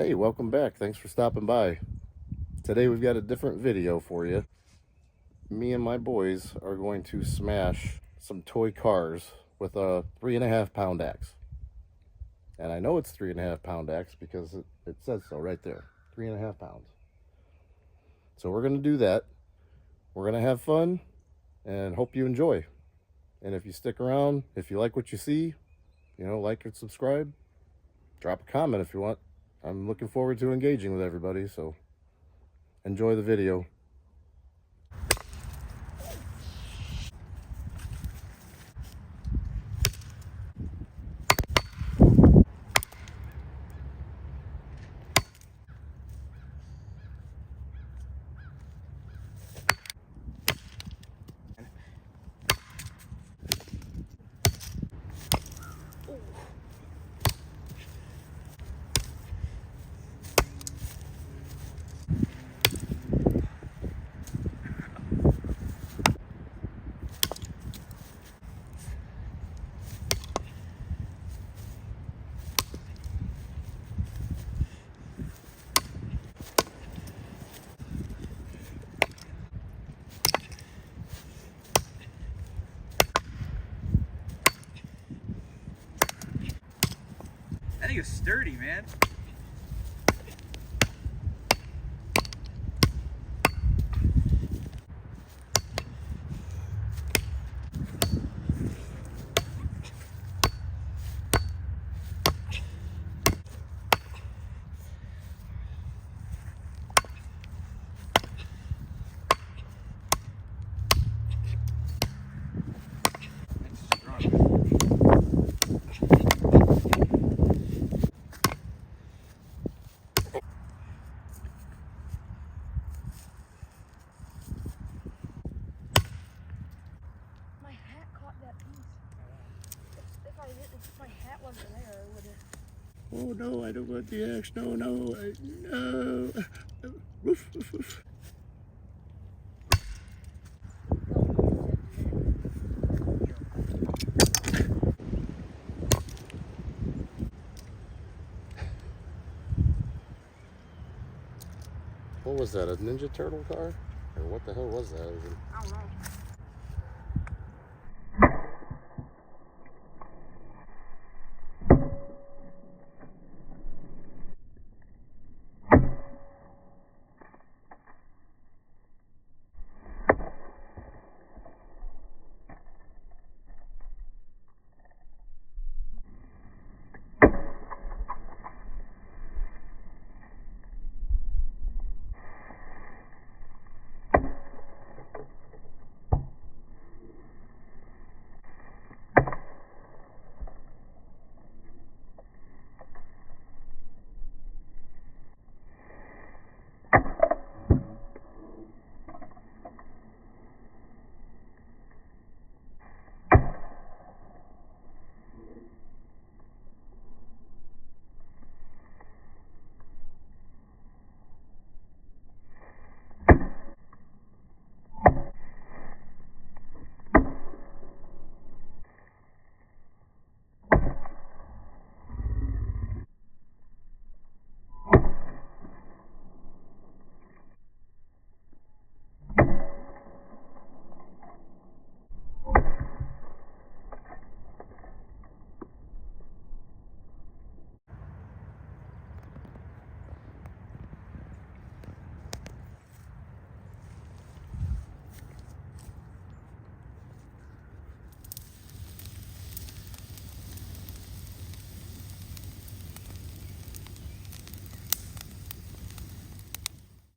Hey, welcome back. Thanks for stopping by. Today we've got a different video for you. Me and my boys are going to smash some toy cars with a 3.5 pound axe. And I know it's 3.5 pound axe because it says so right there. 3.5 pounds. So we're going to do that. We're going to have fun and hope you enjoy. And if you stick around, if you like what you see, like and subscribe, drop a comment if you want. I'm looking forward to engaging with everybody, so enjoy the video. I think it's sturdy, man. If my hat wasn't there, I would have. Oh no, I don't want the axe. No, no, no. Woof, woof, woof. What was that, a Ninja Turtle car? Or what the hell was that? I don't know.